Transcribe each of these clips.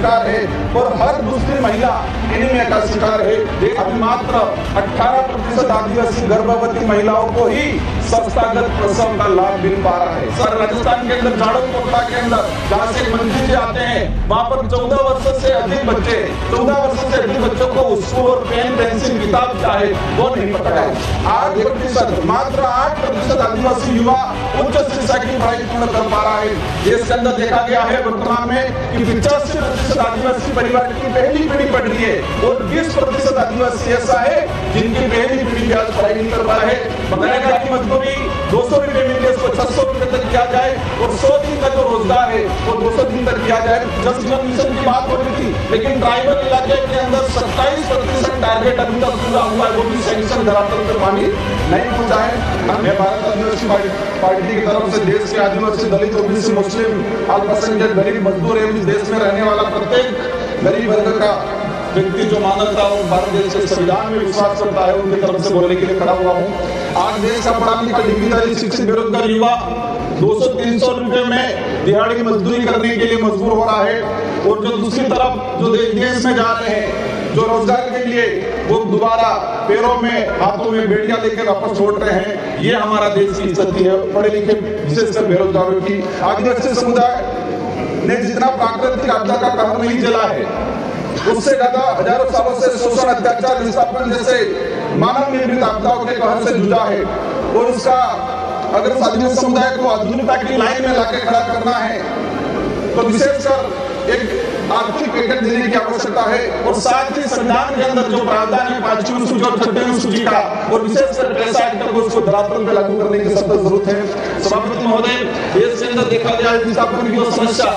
शिकार है और हर दूसरी महिला एनीमिया का शिकार है। अभी मात्र 18% आदिवासी गर्भवती महिलाओं को ही संस्थागत प्रसव का लाभ मिल पा रहा है। सर, राजस्थान के अंदर झाड़ू कोटा के अंदर जहाँ से मंत्री जी आते हैं वहाँ पर 14 वर्ष से अधिक बच्चे 14 वर्ष से अधिक बच्चों को स्कूल और पेन पेंसिल किताब चाहे वो नहीं पता है। 8% मात्र 8% आदिवासी युवा उच्च शिक्षा की पढ़ाई पूर्ण कर पा रहा है। इसके अंदर देखा गया है वर्तमान में कि 85% आदिवासी परिवार की पहली पीढ़ी पढ़ रही है और 20% आदिवासी ऐसा है जिनकी पहली पीढ़ी भी आज पढ़ाई नहीं कर पा रहे। बताया गया कि मजदूरी 200 रुपए मिलते उसको 600 रुपए तक किया जाए और 100 दिन का जो रोजगार है वो 200 दिन तक किया जाए। जल जीवन मिशन की बात हो रही थी, लेकिन ट्राइबल इलाके के अंदर 27% टारगेट अभी तक पूरा हुआ है, वो भी सैंक्शन धरातल पर पानी नहीं पहुंचा है। मैं भारत आदिवासी पार्टी की तरफ से देश के आदिवासी, दलित, ओबीसी, मुस्लिम, अल्पसंख्यक, गरीब, मजदूर एवं देश में रहने वाला प्रत्येक गरीब वर्ग का व्यक्ति जो मानवता और भारत देश के संविधान में विश्वास करता है उनकी तरफ से बोलने के लिए खड़ा हुआ हूँ। आज देश का पढ़ा लिखा डिग्रीधारी शिक्षित बेरोजगार युवा 200-300 रुपए में दिहाड़ी मजदूरी करने के लिए मजबूर हो रहा है और जो दूसरी तरफ जो देश में जा रहे हैं जो रोजगार के लिए वो दोबारा पैरों में हाथों में बेड़ियां लेकर वापस छोड़ रहे हैं। ये हमारा देश की स्थिति है पढ़े लिखे विशेषकर बेरोजगारों की। आदिवासी समुदाय ने जितना प्राकृतिक आपदा का कहर नहीं झेला है उससे ज्यादा हजारों सालों से शोषण, अत्याचार, विस्थापन जैसे मानव निर्मित आपदाओं के कहर से जूझा है और उसका अगर आदिवासी समुदाय को आधुनिकता की लाइन में लाकर खड़ा करना है तो विशेषकर एक आर्थिक पैकेज देने की आवश्यकता है और साथ ही संविधान के अंदर जो प्रावधान है 5वीं अनुसूची और 6वीं अनुसूची का और विशेषकर पैसा तक उसको धरातल पे लागू करने की सख्त जरूरत है। सभापति महोदय, देश के अंदर देखा गया है विस्थापन की जो समस्या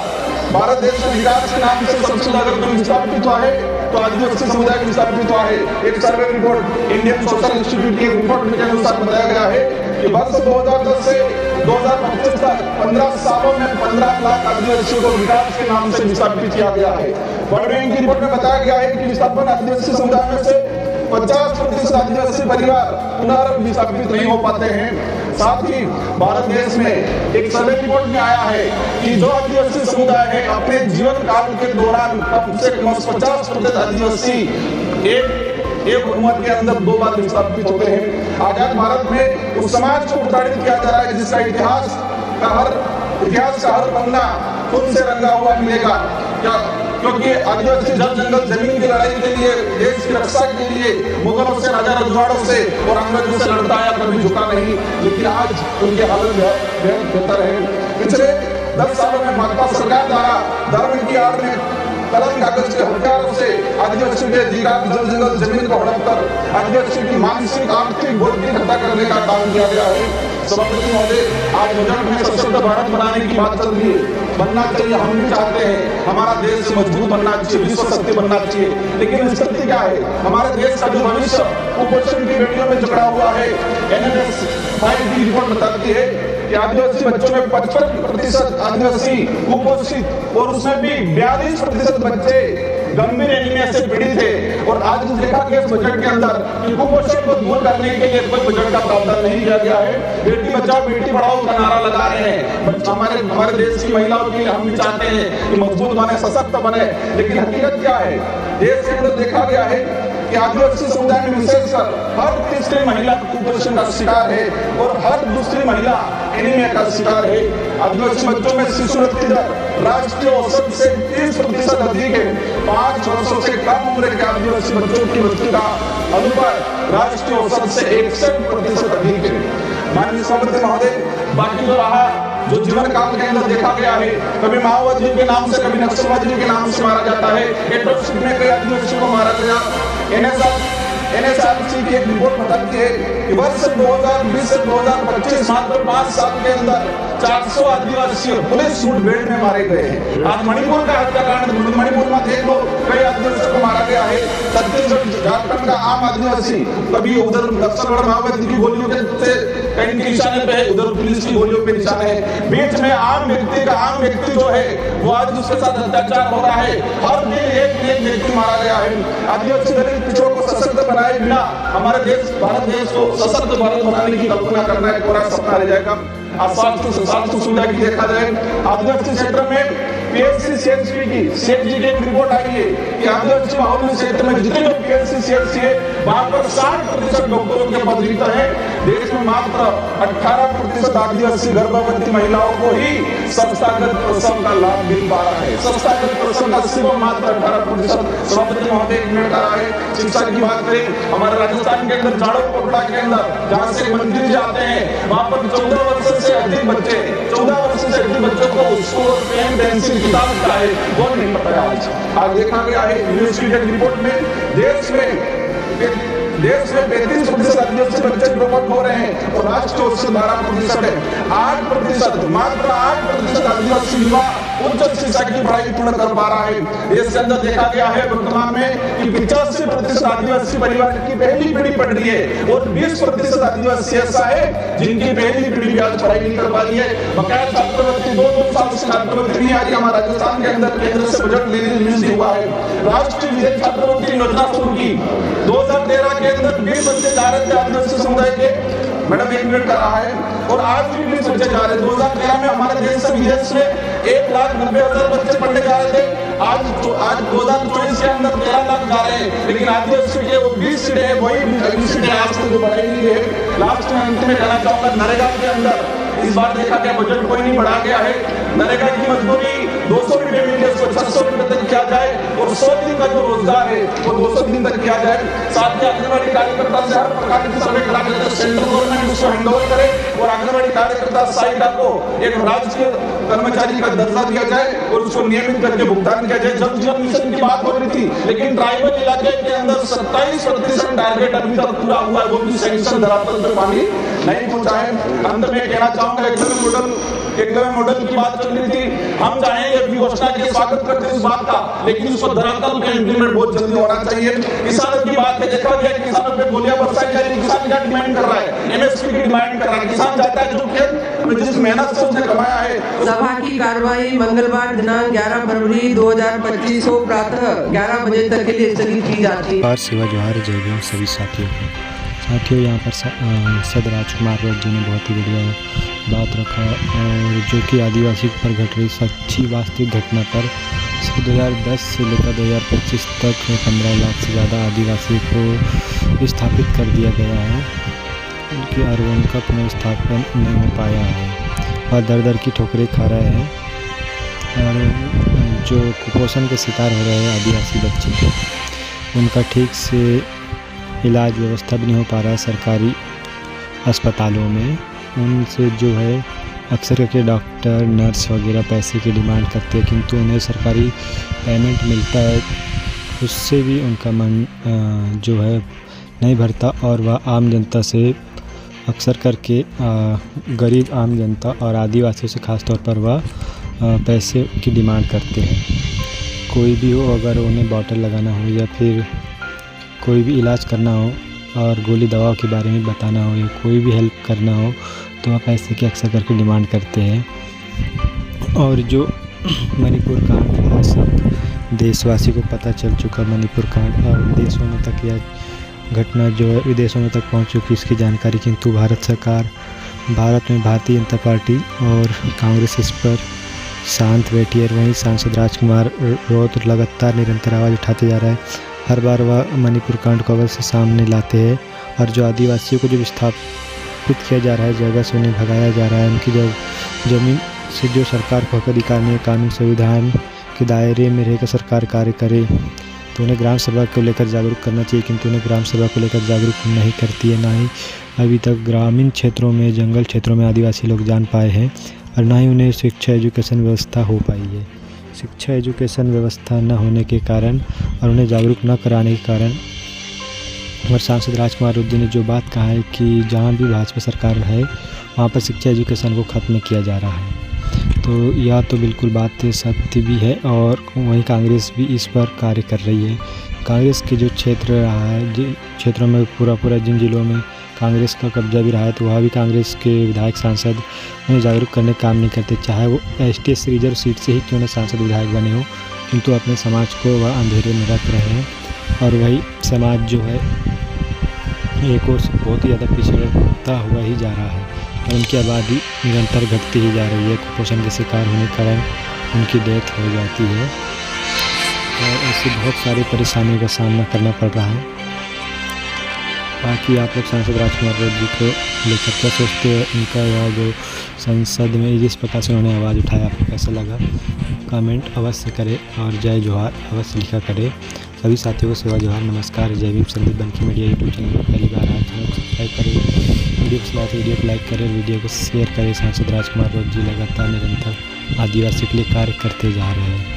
भारत देश में विकास के नाम से सबसे ज्यादा कोई विस्थापित हुआ है तो आदिवासी समुदाय का विस्थापित हुआ है। एक survey report Indian social institute की रिपोर्ट के अनुसार बताया गया है कि वर्ष 2010 से 2025 तक 15 सालों में 15 लाख आदिवासियों को विकास के नाम से विस्थापित किया गया है। वर्ल्ड बैंक की रिपोर्ट में बताया गया है कि विस्थापन आदिवासी समुदाय में से 50% आदिवासी परिवार पुनर्विस्थापित नहीं हो पाते हैं। साथ ही भारत देश में एक सर्वे रिपोर्ट में आया है कि जो आदिवासी समुदाय है अपने जीवन काल के दौरान कम से कम 50% आदिवासी एक उम्र के अंदर 2 बार विस्थापित होते हैं। आजाद भारत में उस समाज को प्रताड़ित किया जा रहा है जिसका इतिहास का हर पन्ना खुद से रंगा हुआ मिलेगा। क्योंकि आदिवासी जल जंगल जमीन की लड़ाई के लिए, देश की रक्षा के लिए मुगलों से, राजा रजवाड़ों से और अंग्रेजों से लड़ता आया, कभी झुका नहीं, लेकिन आज उनके हालत बेहतर है। पिछले 10 सालों में भाजपा सरकार द्वारा धर्म की आड़ में कलम कागज के हथियारों से आदिवासियों के जल जंगल जमीन को हड़प कर आदिवासियों की मानसिक, आर्थिक, बौद्धिक हत्या करने का काम किया गया है। सभापति महोदय, आज बजट में सशक्त भारत बनाने की बात चल रही है। बनना चाहिए, हम भी चाहते हैं हमारा देश मजबूत बनना चाहिए, विश्व शक्ति बनना चाहिए, लेकिन स्थिति क्या है? हमारे देश का जो भविष्य कुपोषण की बेटियों में जकड़ा हुआ है। NNS 5 की रिपोर्ट बताती है कि आदिवासी बच्चों में 55% आदिवासी कुपोषित और उसमें भी 42% बच्चे गंभीर एनीमिया से पीड़ित थे। और आज देखा गया इस बजट के अंदर कि कुपोषण को दूर करने के लिए कोई बजट का प्रावधान नहीं किया गया है। बेटी बचाओ बेटी पढ़ाओ का नारा लगा रहे हैं। हमारे देश की महिलाओं के लिए हम भी चाहते हैं कि मजबूत बने, सशक्त बने, लेकिन हकीकत क्या है? देश के अंदर देखा गया है कि आदिवासी समुदाय में विशेषकर हर तीसरी महिला कुपोषण का शिकार है और हर दूसरी महिला एनीमिया का शिकार है। आदिवासी बच्चों में शिशु मृत्यु दर राष्ट्रीय औसत से 30% अधिक है। 5 वर्षों से कम उम्र के आदिवासी बच्चों की मृत्यु का अनुपात राष्ट्रीय औसत से 61% अधिक है। माननीय सभापति महोदय, बाकी जो रहा जो जीवन काल के अंदर देखा गया है, कभी माओवादियों के नाम से, कभी नक्सलवादियों के नाम से मारा जाता है। एट्रोसिटी में कई आदिवासियों को मारा गया। NSRC की एक रिपोर्ट बताती है कि वर्ष 2020 से 2025 मात्र 5 साल के अंदर 400 आदिवासी पुलिस मुठभेड़ में मारे गए हैं। आज मणिपुर का हत्याकांड, मणिपुर में देख लो, कई आदिवासियों को मारा गया है। छत्तीसगढ़, झारखंड का आम आदिवासी कभी उधर नक्सलवाद माओवादी की गोलियों के कहीं के निशाने पे है, उधर पुलिस की गोलियों पे निशाने है। बीच में आम व्यक्ति जो है वो आज उसके साथ अत्याचार हो रहा है। हर दिन एक व्यक्ति मारा गया है। आदिवासी दलित पिछड़ों को सशक्त बनाए बिना हमारे देश, भारत देश को सशक्त भारत बनाने की कल्पना करना एक पूरा सपना रह जाएगा। स्वास्थ्य सुविधा की देखा जाए, आदिवासी क्षेत्र में पीएचसी सीएचसी की सेठ जी की एक रिपोर्ट आई है कि आदिवासी बाहुल्य क्षेत्र में जितने पीएचसी सीएचसी है वहां पर 60% डॉक्टरों के पद रिक्त है। देश में मात्र 18% आदिवासी गर्भवती महिलाओं को ही संस्थागत प्रसव का लाभ मिल पा रहा है। संस्थागत प्रसव का सिर्फ मात्र 18%। सभापति महोदय ने कहा है। शिक्षा की बात करें, हमारे राजस्थान के अंदर झाड़ू कोटला के अंदर जहाँ से मंत्री जाते हैं वहां पर 14 वर्ष से अधिक बच्चे 14 वर्ष से अधिक बच्चों को स्कूल पेन पेंसिल किताब का है वो नहीं पता है। आज देखा गया है यूनिवर्सिटी की रिपोर्ट में देश में 35% आदिवासी बच्चे ड्रॉप आउट हो रहे हैं और राष्ट्रीय औसत 12% है। 8% मात्र 8% आदिवासी युवा उच्च शिक्षा की पढ़ाई पूर्ण कर पा रहा है। इसके अंदर देखा गया है वर्तमान में कि 85% आदिवासी परिवार की पहली पीढ़ी पढ़ रही है और 20% आदिवासी ऐसा है जिनकी पहली पीढ़ी भी आज पढ़ाई नहीं कर पा रही है। बकाया छात्रवृत्ति 2 साल से छात्रवृत्ति नहीं आ रही। हमारे राजस्थान के अंदर केंद्र से बजट रिलीज हुआ है। राष्ट्रीय विधेयक छात्रवृत्ति योजना शुरू की 2013 के अंदर 20 बच्चे जा रहे थे आदिवासी समुदाय के, मैडम 1 मिनट कर रहा है और आज भी 20 बच्चे जा रहे हैं। 2013 में हमारे देश से विदेश में 1,90,000 बच्चे पढ़ने जा रहे थे। आज 2024 के अंदर 13 लाख जा रहे हैं, लेकिन आदिवासी के वो 20 सीटें हैं वही सीटें आज तक बढ़ाई नहीं है। लास्ट में अंत में कहना चाहूंगा नरेगा के अंदर इस बार देखा गया बजट कोई नहीं बढ़ा गया है। नरेगा की मजदूरी 200 रुपए मिलती है उसको 600 रुपए तक किया जाए और 100 दिन का जो रोजगार है वो 200 दिन तक किया जाए। साथ ही आंगनबाड़ी कार्यकर्ता से हर प्रकार की सर्वे करा के सेंट्रल गवर्नमेंट उसको हैंडओवर करे और आंगनबाड़ी कार्यकर्ता सहायिका को एक राजकीय कर्मचारी का दर्जा दिया जाए और उसको नियमित करके भुगतान किया जाए। जल जीवन मिशन की बात हो रही थी, लेकिन ट्राइबल इलाके के अंदर 27% टारगेट अभी तक पूरा हुआ है, वो भी सैंक्शन धरातल पे पानी नहीं पहुंचा है। अंत में कहना चाहूंगा एकदम मॉडल की बात चल रही थी। हम चाहेंगे अभी घोषणा के स्वागत करते हैं इस बात का, लेकिन उसको धरातल पे इम्प्लीमेंट बहुत जल्दी होना चाहिए। किसानों की बात है, देखा गया किसानों पे गोलियां बरसाई जा रही। किसान क्या डिमांड कर रहा है? एमएसपी की डिमांड कर रहा है। किसान चाहता है जो खेत में जिस मेहनत से उसने कमाया है। सभा की कार्यवाही मंगलवार दिनांक 11 फरवरी 2025 को प्रातः 11 बजे तक के लिए स्थगित की जाती है। शिवा जोहार जय भीम सभी साथियों यहाँ पर सद राजकुमार रोड जी ने बहुत ही बढ़िया बात रखा और जो कि आदिवासी पर घट रही सच्ची वास्तविक घटना पर 2010 से लेकर 2025 तक 15 लाख से ज़्यादा आदिवासी को विस्थापित कर दिया गया है और उनका पुनर्स्थापन नहीं हो पाया है और दर दर की ठोकरें खा रहे हैं और जो कुपोषण के शिकार हो रहे हैं आदिवासी बच्चे उनका ठीक से इलाज व्यवस्था भी नहीं हो पा रहा है सरकारी अस्पतालों में। उनसे जो है अक्सर करके डॉक्टर नर्स वगैरह पैसे की डिमांड करते हैं, किंतु उन्हें सरकारी पेमेंट मिलता है उससे भी उनका मन जो है नहीं भरता और वह आम जनता से अक्सर करके गरीब आम जनता और आदिवासियों से ख़ास तौर पर वह पैसे की डिमांड करते हैं। कोई भी हो, अगर उन्हें बॉटल लगाना हो या फिर कोई भी इलाज करना हो और गोली दवाओं के बारे में बताना हो या कोई भी हेल्प करना हो तो वह पैसे की अक्सर करके डिमांड करते हैं। और जो मणिपुर कांड है सब देशवासी को पता चल चुका मणिपुर कांड और विदेशों में तक यह घटना जो है विदेशों में तक पहुंच चुकी इसकी जानकारी, किंतु भारत में भारतीय जनता पार्टी और कांग्रेस इस पर शांत बैठी है। वहीं सांसद राजकुमार रोत लगातार निरंतर आवाज़ उठाते जा रहा है। हर बार वह मणिपुर कांड को अवश्य सामने लाते हैं और जो आदिवासियों को जो विस्थापित किया जा रहा है, जगह से उन्हें भगाया जा रहा है, उनकी जो ज़मीन से जो सरकार को हक अधिकार नहीं है, कानून संविधान के दायरे में रहकर सरकार कार्य करे तो उन्हें ग्राम सभा को लेकर जागरूक करना चाहिए, किंतु उन्हें ग्राम सभा को लेकर जागरूक नहीं करती है। ना ही अभी तक ग्रामीण क्षेत्रों में जंगल क्षेत्रों में आदिवासी लोग जान पाए हैं और ना ही उन्हें शिक्षा एजुकेशन व्यवस्था हो पाई है। शिक्षा एजुकेशन व्यवस्था न होने के कारण और उन्हें जागरूक न कराने के कारण और सांसद राजकुमार रुद्दी ने जो बात कहा है कि जहाँ भी भाजपा सरकार है वहाँ पर शिक्षा एजुकेशन को ख़त्म किया जा रहा है, तो यह तो बिल्कुल बात सत्य भी है और वहीं कांग्रेस भी इस पर कार्य कर रही है। कांग्रेस के जो क्षेत्र रहा है क्षेत्रों में पूरा जिन जिलों में कांग्रेस का कब्जा भी रहा है तो वहाँ भी कांग्रेस के विधायक सांसद उन्हें जागरूक करने का काम नहीं करते, चाहे वो ST रिजर्व सीट से ही क्यों न सांसद विधायक बने हो, किंतु अपने समाज को वह अंधेरे में रख रहे हैं और वही समाज जो है एक और बहुत ही ज़्यादा पिछड़ता हुआ ही जा रहा है और उनकी आबादी निरंतर घटती ही जा रही है कुपोषण के शिकार होने के कारण उनकी डेथ हो जाती है और ऐसी बहुत सारी परेशानियों का सामना करना पड़ रहा है। बाकी आप लोग सांसद राजकुमार रॉय जी को लेकर क्या सोचते हैं? उनका यह जो संसद में जिस प्रकार से उन्होंने आवाज़ उठाया, आपको कैसा लगा? कमेंट अवश्य करें और जय जोहार अवश्य लिखा करें। सभी साथियों को सेवा जोहार, नमस्कार, जय भीम। संदीप बंकी मीडिया यूट्यूब चैनल पर पहली बार आए चैनल को सब्सक्राइब करें, वीडियो को लाइक करें, वीडियो को शेयर करें। सांसद राजकुमार रॉय जी लगातार निरंतर आदिवासी के लिए कार्य करते जा रहे हैं।